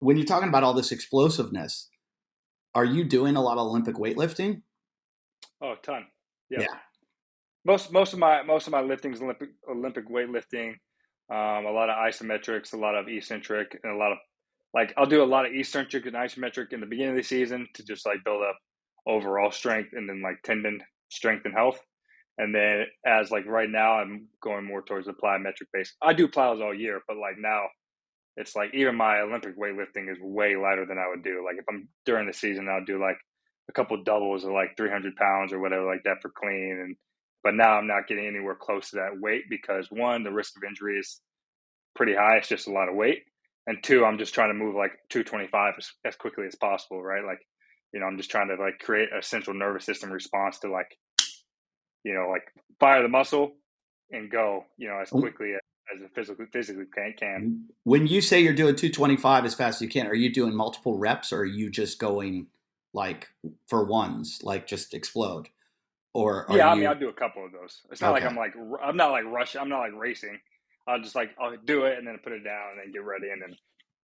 when you're talking about all this explosiveness, are you doing a lot of Olympic weightlifting? Oh, a ton. Yep. Yeah. Most of my lifting is Olympic weightlifting. A lot of isometrics, a lot of eccentric, and a lot of I'll do a lot of eccentric and isometric in the beginning of the season to just like build up overall strength and then like tendon strength and health. And then as like right now, I'm going more towards the plyometric base. I do plyos all year, but like now it's like even my Olympic weightlifting is way lighter than I would do. Like if I'm during the season, I'll do like a couple doubles of like 300 pounds or whatever like that for clean. But now I'm not getting anywhere close to that weight because one, the risk of injury is pretty high. It's just a lot of weight. And two, I'm just trying to move like 225 as quickly as possible, right? Like, I'm just trying to like create a central nervous system response to like, like fire the muscle and go, as quickly as it physically can. When you say you're doing 225 as fast as you can, are you doing multiple reps or are you just going like for ones, like just explode? Or are Yeah, I you? mean, I'll do a couple of those. It's not like I'm not like rushing. I'm not like racing. I'll do it and then put it down and then get ready and then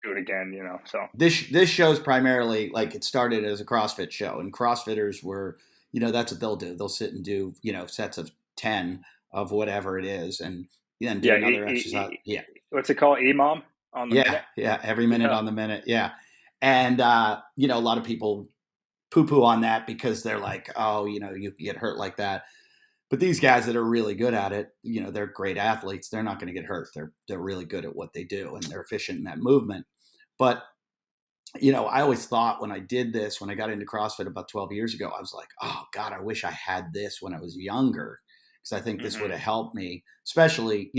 do it again, so. This show's primarily like it started as a CrossFit show, and CrossFitters were, that's what they'll do. They'll sit and do, sets of 10 of whatever it is and then do another exercise. What's it called? EMOM on the minute? Yeah. Every minute on the minute. Yeah. And, a lot of people poo-poo on that because they're like, oh, you get hurt like that. But these guys that are really good at it, they're great athletes. They're not going to get hurt. They're really good at what they do and they're efficient in that movement. But, I always thought when I did this, when I got into CrossFit about 12 years ago, I was like, oh God, I wish I had this when I was younger. Because I think this would have helped me, especially,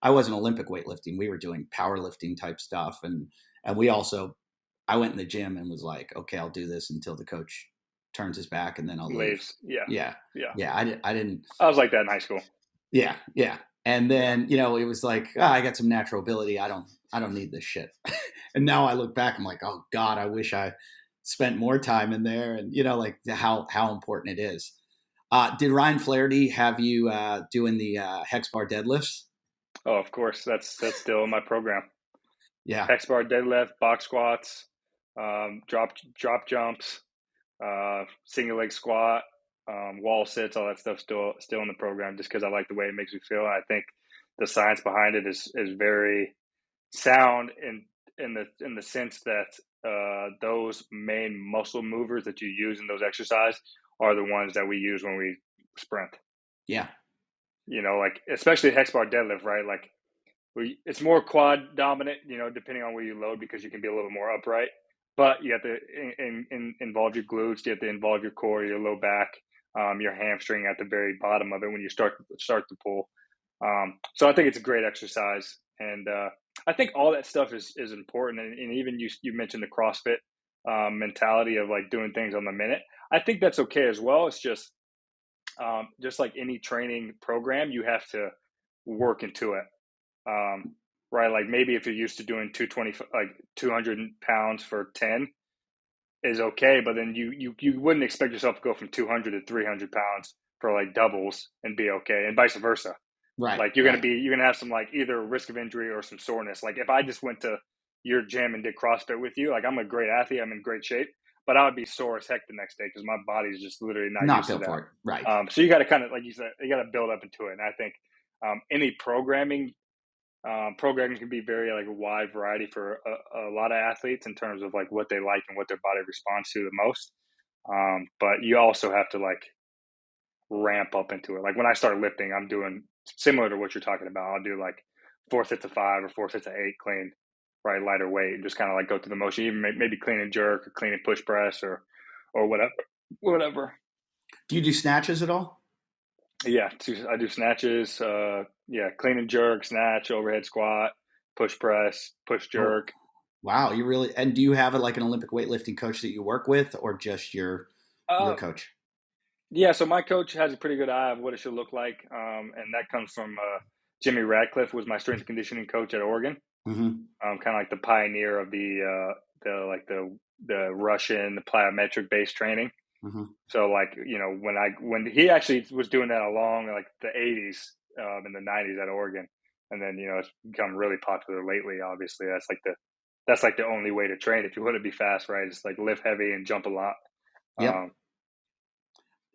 I wasn't Olympic weightlifting. We were doing powerlifting type stuff. And I went in the gym and was like, okay, I'll do this until the coach turns his back and then I'll leave. Yeah. I didn't. I was like that in high school. Yeah. And then, it was like, I got some natural ability. I don't need this shit. And now I look back, I'm like, oh God, I wish I spent more time in there and, like how important it is. Did Ryan Flaherty have you doing the hex bar deadlifts? Oh, of course. That's still in my program. Yeah. Hex bar deadlift, box squats, drop jumps, single leg squat, wall sits, all that stuff still in the program just because I like the way it makes me feel. And I think the science behind it is very sound in the sense that those main muscle movers that you use in those exercises are the ones that we use when we sprint. Yeah. Like especially hex bar deadlift, right? Like it's more quad dominant, depending on where you load because you can be a little more upright. But you have to involve your glutes. You have to involve your core, your low back, your hamstring at the very bottom of it when you start to pull. So I think it's a great exercise, and I think all that stuff is important. And even you mentioned the CrossFit mentality of like doing things on the minute. I think that's okay as well. It's just like any training program, you have to work into it. Right, like maybe if you're used to doing 200 pounds for 10 is okay, but then you wouldn't expect yourself to go from 200 to 300 pounds for like doubles and be okay, and vice versa. Right. Like you're gonna have some like either risk of injury or some soreness. Like if I just went to your gym and did CrossFit with you, like I'm a great athlete, I'm in great shape, but I would be sore as heck the next day because my body's just literally not used to that. For it. Right. So you got to kind of, like you said, you got to build up into it. And I think any programming can be very like a wide variety for a lot of athletes in terms of like what they like and what their body responds to the most. But you also have to like ramp up into it. Like when I start lifting, I'm doing similar to what you're talking about. I'll do like 4 sets of 5 or 4 sets of 8 clean, right? Lighter weight, and just kind of like go through the motion, even maybe clean and jerk or clean and push press or whatever. Do you do snatches at all? Yeah, I do snatches. Clean and jerk, snatch, overhead squat, push press, push jerk. Oh, wow, you really? And do you have like an Olympic weightlifting coach that you work with, or just your coach? Yeah, so my coach has a pretty good eye of what it should look like, and that comes from Jimmy Radcliffe, was my strength and conditioning coach at Oregon. Mm-hmm. Kind of like the pioneer of the Russian plyometric based training. Mm-hmm. So like, when he actually was doing that along like the 80s and the 90s at Oregon, and then, it's become really popular lately, obviously. That's like that's like the only way to train if you want to be fast, right? It's like lift heavy and jump a lot. Yep. Um,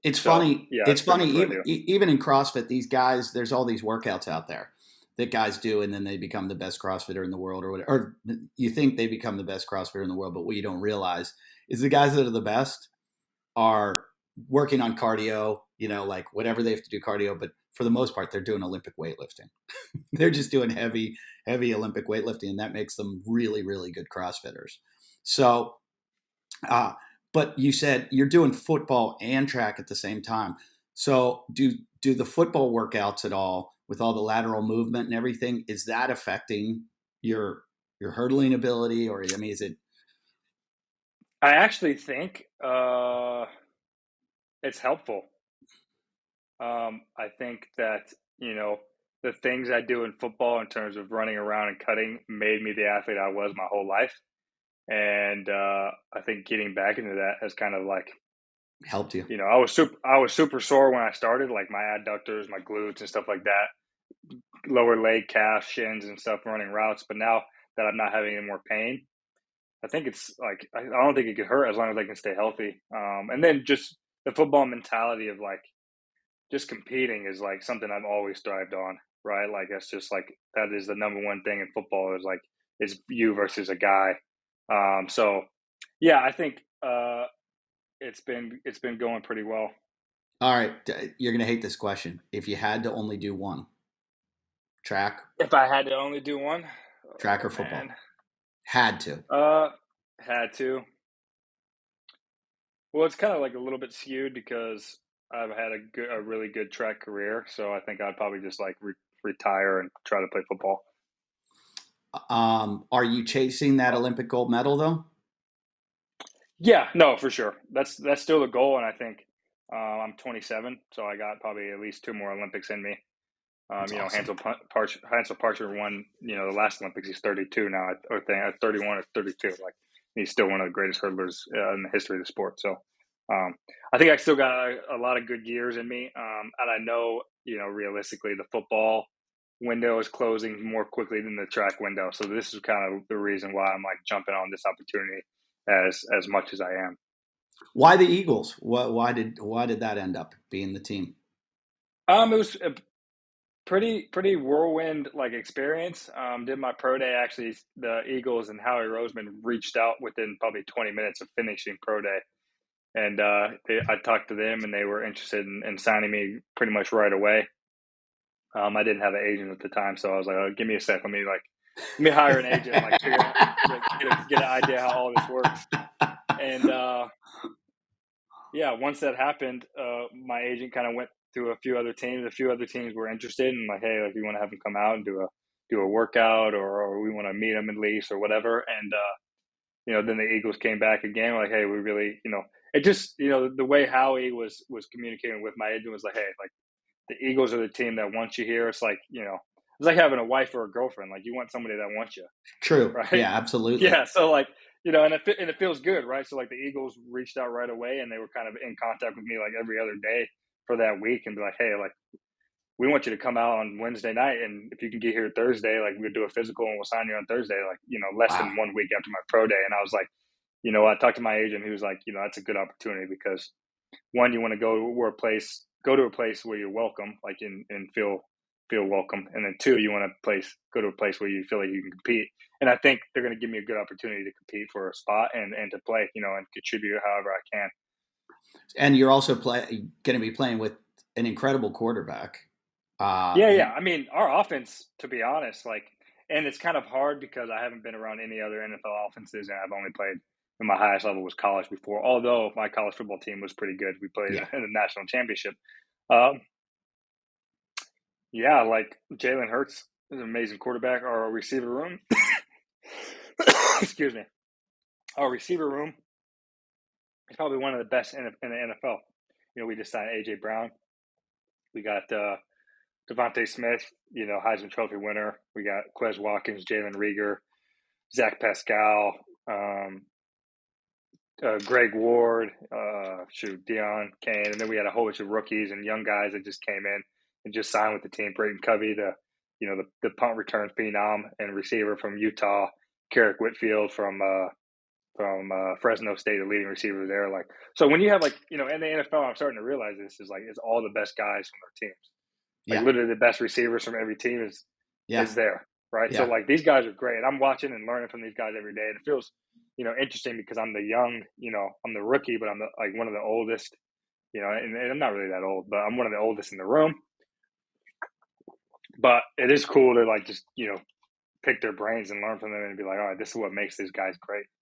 It's so funny. yeah, It's that's pretty funny. much what I do. Even in CrossFit, these guys, there's all these workouts out there that guys do, and then they become the best CrossFitter in the world, or whatever. Or you think they become the best CrossFitter in the world, but what you don't realize is the guys that are the best are working on cardio. Like whatever they have to do cardio, but for the most part, they're doing Olympic weightlifting. They're just doing heavy, heavy Olympic weightlifting, and that makes them really, really good CrossFitters. So, uh, but you said you're doing football and track at the same time. So do the football workouts at all with all the lateral movement and everything? Is that affecting your hurdling ability, or I mean, is it? I actually think it's helpful. I think that the things I do in football in terms of running around and cutting made me the athlete I was my whole life, and I think getting back into that has kind of like Helped you? I was super sore when I started, like my adductors, my glutes, and stuff like that, lower leg, calf, shins, and stuff running routes. But now that I'm not having any more pain, I think it's like I don't think it could hurt as long as I can stay healthy. And then just the football mentality of like just competing is like something I've always thrived on, right? Like that's just like that is the number one thing in football is like is you versus a guy. So yeah, I think it's been going pretty well. All right, you're gonna hate this question. If you had to only do one, track, If I had to only do one, track oh or football, man, had to. uh, had to. Well, it's kind of like a little bit skewed because I've had a really good track career, so I think I'd probably just like retire and try to play football. Are you chasing that Olympic gold medal though? Yeah, no, for sure. That's still the goal, and I think I'm 27, so I got probably at least two more Olympics in me. That's awesome. Hansel Parcher won, the last Olympics. He's 32 now, or 31 or 32. Like he's still one of the greatest hurdlers in the history of the sport. So I think I still got a lot of good years in me, and I know, realistically, the football window is closing more quickly than the track window. So this is kind of the reason why I'm like jumping on this opportunity as much as I am. Why the Eagles? Why did that end up being the team? It was pretty whirlwind like experience. Did my pro day actually. The Eagles and Howie Roseman reached out within probably 20 minutes of finishing pro day, and I talked to them, and they were interested in signing me pretty much right away. I didn't have an agent at the time, so I was like, oh, "Give me a sec. Let me hire an agent, like figure out, get an idea how all this works." And yeah, once that happened, my agent kind of went through a few other teams. A few other teams were interested, and like, hey, like, we want to have him come out and do a workout, or we want to meet him at least, or whatever. And then the Eagles came back again, like, hey, we really, it just, the way Howie was communicating with my agent was like, hey, like the Eagles are the team that wants you here. It's like, it's like having a wife or a girlfriend. Like you want somebody that wants you, True. right? Yeah, absolutely. Yeah. So like, and it feels good, right? So like the Eagles reached out right away, and they were kind of in contact with me like every other day for that week, and be like, hey, like we want you to come out on Wednesday night, and if you can get here Thursday, like we'll do a physical and we'll sign you on Thursday, like less than Wow. 1 week after my pro day. And I was like, I talked to my agent. He was like, that's a good opportunity because one, you want to go to a place where you're welcome, like and feel welcome, and then two, you want to go to a place where you feel like you can compete. And I think they're going to give me a good opportunity to compete for a spot and to play, and contribute however I can. And you're also going to be playing with an incredible quarterback. Yeah. I mean, our offense, to be honest, like, and it's kind of hard because I haven't been around any other NFL offenses, and I've only played. And my highest level was college before, although my college football team was pretty good. We played Yeah. in the national championship. Um, Yeah, like Jalen Hurts is an amazing quarterback. Our receiver room, excuse me, our receiver room is probably one of the best in the NFL. We just signed AJ Brown. We got Devontae Smith, Heisman Trophy winner. We got Quez Watkins, Jalen Rieger, Zach Pascal, Greg Ward, Deion Kane, and then we had a whole bunch of rookies and young guys that just came in and just signed with the team. Brayton Covey, the punt return phenom and receiver from Utah, Carrick Whitfield from Fresno State, the leading receiver there. Like, so when you have like, in the NFL, I'm starting to realize this is like, it's all the best guys from their teams. Like Yeah. literally the best receivers from every team is Yeah. there. Right. So Yeah. like these guys are great. I'm watching and learning from these guys every day. And it feels, interesting because I'm the young, I'm the rookie, but I'm like one of the oldest, and I'm not really that old, but I'm one of the oldest in the room. But it is cool to like just, pick their brains and learn from them and be like, all right, this is what makes these guys great.